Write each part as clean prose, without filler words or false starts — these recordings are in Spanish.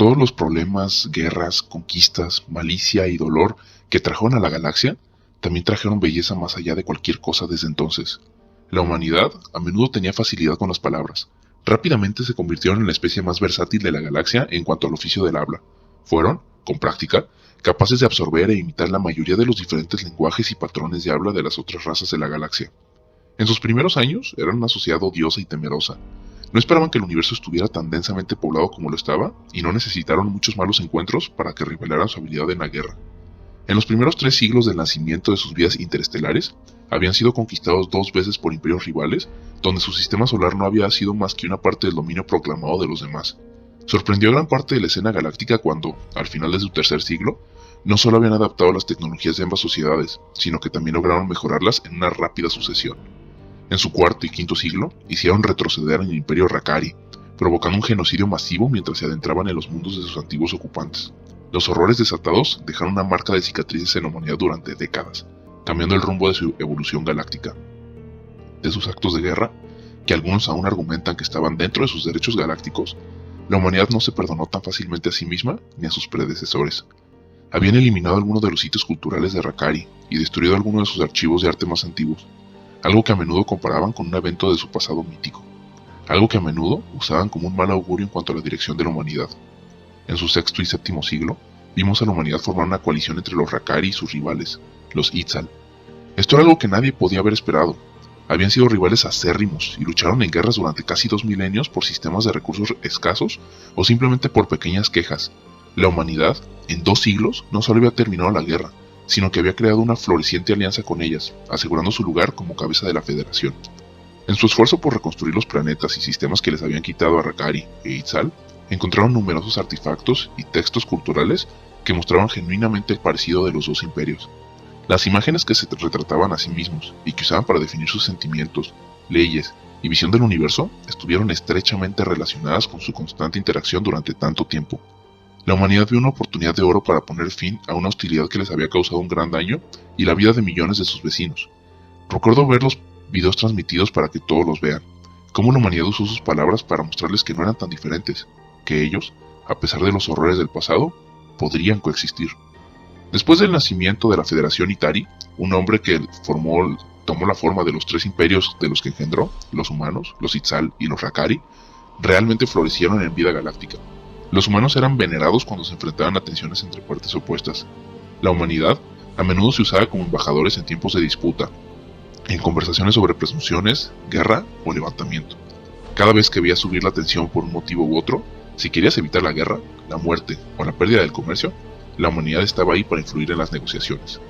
todos los problemas, guerras, conquistas, malicia y dolor que trajeron a la galaxia, también trajeron belleza más allá de cualquier cosa desde entonces. La humanidad a menudo tenía facilidad con las palabras. Rápidamente se convirtieron en la especie más versátil de la galaxia en cuanto al oficio del habla. Fueron, con práctica, capaces de absorber e imitar la mayoría de los diferentes lenguajes y patrones de habla de las otras razas de la galaxia. En sus primeros años eran una sociedad odiosa y temerosa. No esperaban que el universo estuviera tan densamente poblado como lo estaba, y no necesitaron muchos malos encuentros para que revelaran su habilidad en la guerra. En los primeros 3 siglos del nacimiento de sus vidas interestelares, habían sido conquistados 2 veces por imperios rivales, donde su sistema solar no había sido más que una parte del dominio proclamado de los demás. Sorprendió a gran parte de la escena galáctica cuando, al final de su tercer siglo, no solo habían adaptado las tecnologías de ambas sociedades, sino que también lograron mejorarlas en una rápida sucesión. En su cuarto y quinto siglo, hicieron retroceder al imperio Rakari, provocando un genocidio masivo mientras se adentraban en los mundos de sus antiguos ocupantes. Los horrores desatados dejaron una marca de cicatrices en la humanidad durante décadas, cambiando el rumbo de su evolución galáctica. De sus actos de guerra, que algunos aún argumentan que estaban dentro de sus derechos galácticos, la humanidad no se perdonó tan fácilmente a sí misma ni a sus predecesores. Habían eliminado algunos de los sitios culturales de Rakari y destruido algunos de sus archivos de arte más antiguos, algo que a menudo comparaban con un evento de su pasado mítico, algo que a menudo usaban como un mal augurio en cuanto a la dirección de la humanidad. En su sexto y séptimo siglo, vimos a la humanidad formar una coalición entre los Rakari y sus rivales, los Itzal. Esto era algo que nadie podía haber esperado. Habían sido rivales acérrimos y lucharon en guerras durante casi 2 milenios por sistemas de recursos escasos o simplemente por pequeñas quejas. La humanidad, en 2 siglos, no solo había terminado la guerra, sino que había creado una floreciente alianza con ellas, asegurando su lugar como cabeza de la Federación. En su esfuerzo por reconstruir los planetas y sistemas que les habían quitado a Rakari e Itzal, encontraron numerosos artefactos y textos culturales que mostraban genuinamente el parecido de los 2 imperios. Las imágenes que se retrataban a sí mismos y que usaban para definir sus sentimientos, leyes y visión del universo estuvieron estrechamente relacionadas con su constante interacción durante tanto tiempo. La humanidad vio una oportunidad de oro para poner fin a una hostilidad que les había causado un gran daño y la vida de millones de sus vecinos. Recuerdo ver los videos transmitidos para que todos los vean, cómo la humanidad usó sus palabras para mostrarles que no eran tan diferentes, que ellos, a pesar de los horrores del pasado, podrían coexistir. Después del nacimiento de la Federación Itari, un hombre que tomó la forma de los 3 imperios de los que engendró, los humanos, los Itzal y los Rakari, realmente florecieron en vida galáctica. Los humanos eran venerados cuando se enfrentaban a tensiones entre partes opuestas. La humanidad a menudo se usaba como embajadores en tiempos de disputa, en conversaciones sobre presunciones, guerra o levantamiento. Cada vez que veías subir la tensión por un motivo u otro, si querías evitar la guerra, la muerte o la pérdida del comercio, la humanidad estaba ahí para influir en las negociaciones.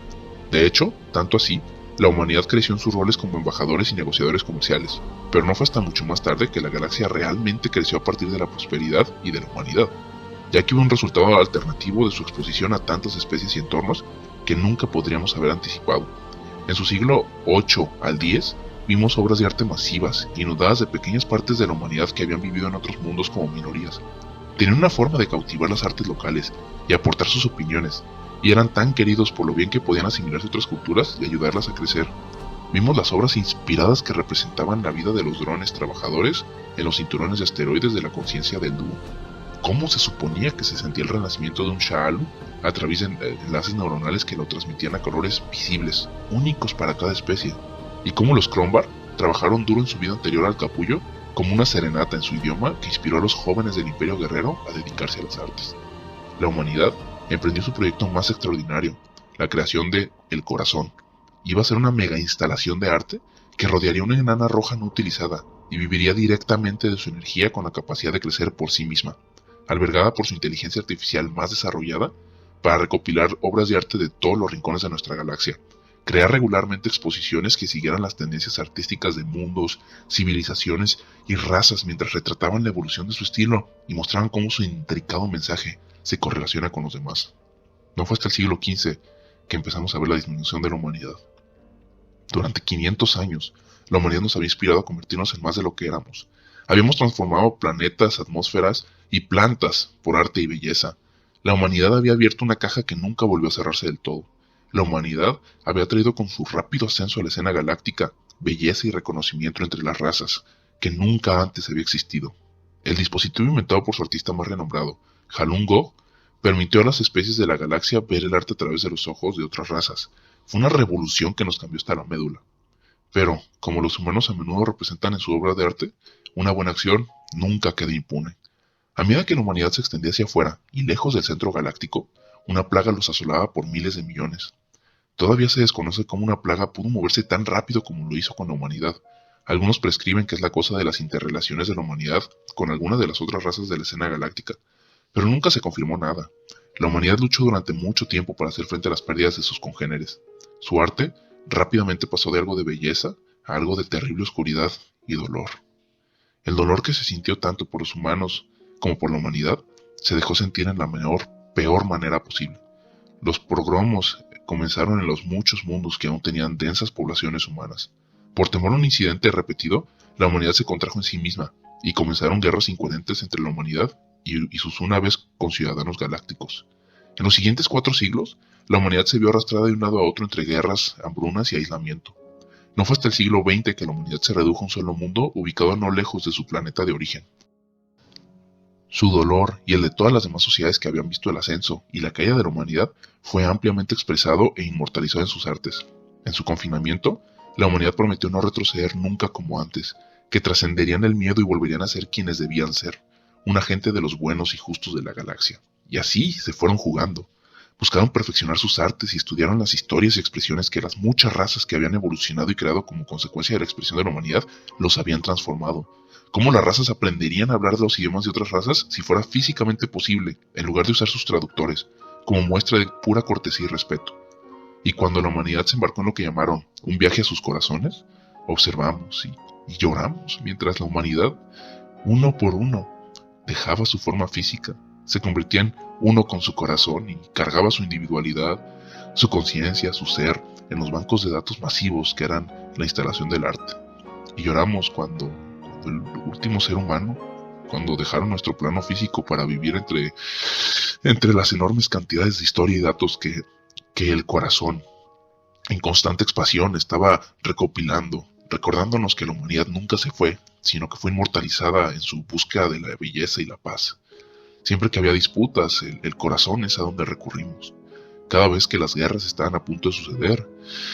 De hecho, tanto así, la humanidad creció en sus roles como embajadores y negociadores comerciales, pero no fue hasta mucho más tarde que la galaxia realmente creció a partir de la prosperidad y de la humanidad, ya que hubo un resultado alternativo de su exposición a tantas especies y entornos que nunca podríamos haber anticipado. En su siglo 8 al 10, vimos obras de arte masivas, inundadas de pequeñas partes de la humanidad que habían vivido en otros mundos como minorías. Tenían una forma de cautivar las artes locales y aportar sus opiniones, y eran tan queridos por lo bien que podían asimilarse a otras culturas y ayudarlas a crecer. Vimos las obras inspiradas que representaban la vida de los drones trabajadores en los cinturones de asteroides de la conciencia del dúo. ¿Cómo se suponía que se sentía el renacimiento de un Sha'alu a través de enlaces neuronales que lo transmitían a colores visibles, únicos para cada especie? Y cómo los Krombar trabajaron duro en su vida anterior al capullo como una serenata en su idioma que inspiró a los jóvenes del Imperio Guerrero a dedicarse a las artes. La humanidad emprendió su proyecto más extraordinario, la creación de El Corazón. Iba a ser una mega instalación de arte que rodearía una enana roja no utilizada y viviría directamente de su energía con la capacidad de crecer por sí misma, albergada por su inteligencia artificial más desarrollada para recopilar obras de arte de todos los rincones de nuestra galaxia, crear regularmente exposiciones que siguieran las tendencias artísticas de mundos, civilizaciones y razas mientras retrataban la evolución de su estilo y mostraban cómo su intricado mensaje se correlaciona con los demás. No fue hasta el siglo XV que empezamos a ver la disminución de la humanidad. Durante 500 años, la humanidad nos había inspirado a convertirnos en más de lo que éramos. Habíamos transformado planetas, atmósferas y plantas por arte y belleza. La humanidad había abierto una caja que nunca volvió a cerrarse del todo. La humanidad había traído con su rápido ascenso a la escena galáctica belleza y reconocimiento entre las razas que nunca antes había existido. El dispositivo inventado por su artista más renombrado, Halun Gogh, permitió a las especies de la galaxia ver el arte a través de los ojos de otras razas. Fue una revolución que nos cambió hasta la médula. Pero, como los humanos a menudo representan en su obra de arte, una buena acción nunca queda impune. A medida que la humanidad se extendía hacia afuera y lejos del centro galáctico, una plaga los asolaba por miles de millones. Todavía se desconoce cómo una plaga pudo moverse tan rápido como lo hizo con la humanidad. Algunos prescriben que es la cosa de las interrelaciones de la humanidad con algunas de las otras razas de la escena galáctica, pero nunca se confirmó nada. La humanidad luchó durante mucho tiempo para hacer frente a las pérdidas de sus congéneres. Su arte rápidamente pasó de algo de belleza a algo de terrible oscuridad y dolor. El dolor que se sintió tanto por los humanos como por la humanidad se dejó sentir en la peor manera posible. Los pogromos comenzaron en los muchos mundos que aún tenían densas poblaciones humanas. Por temor a un incidente repetido, la humanidad se contrajo en sí misma y comenzaron guerras incoherentes entre la humanidad y sus una vez conciudadanos galácticos. En los siguientes 4 siglos, la humanidad se vio arrastrada de un lado a otro entre guerras, hambrunas y aislamiento. No fue hasta el siglo XX que la humanidad se redujo a un solo mundo ubicado no lejos de su planeta de origen. Su dolor y el de todas las demás sociedades que habían visto el ascenso y la caída de la humanidad fue ampliamente expresado e inmortalizado en sus artes. En su confinamiento, la humanidad prometió no retroceder nunca como antes, que trascenderían el miedo y volverían a ser quienes debían ser, un agente de los buenos y justos de la galaxia. Y así se fueron jugando. Buscaron perfeccionar sus artes y estudiaron las historias y expresiones que las muchas razas que habían evolucionado y creado como consecuencia de la expresión de la humanidad los habían transformado. ¿Cómo las razas aprenderían a hablar los idiomas de otras razas si fuera físicamente posible, en lugar de usar sus traductores, como muestra de pura cortesía y respeto? Y cuando la humanidad se embarcó en lo que llamaron un viaje a sus corazones, observamos y lloramos mientras la humanidad, uno por uno, dejaba su forma física, se convertía en uno con su corazón y cargaba su individualidad, su conciencia, su ser, en los bancos de datos masivos que eran la instalación del arte. Y lloramos cuando el último ser humano, cuando dejaron nuestro plano físico para vivir entre las enormes cantidades de historia y datos que el corazón, en constante expansión, estaba recopilando, recordándonos que la humanidad nunca se fue, sino que fue inmortalizada en su búsqueda de la belleza y la paz. Siempre que había disputas, el corazón es a donde recurrimos. Cada vez que las guerras estaban a punto de suceder,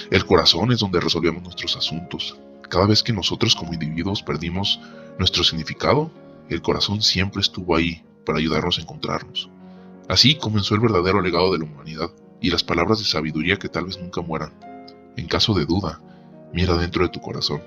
el corazón es donde resolvíamos nuestros asuntos. Cada vez que nosotros como individuos perdimos nuestro significado, el corazón siempre estuvo ahí para ayudarnos a encontrarnos. Así comenzó el verdadero legado de la humanidad y las palabras de sabiduría que tal vez nunca mueran. En caso de duda, mira dentro de tu corazón.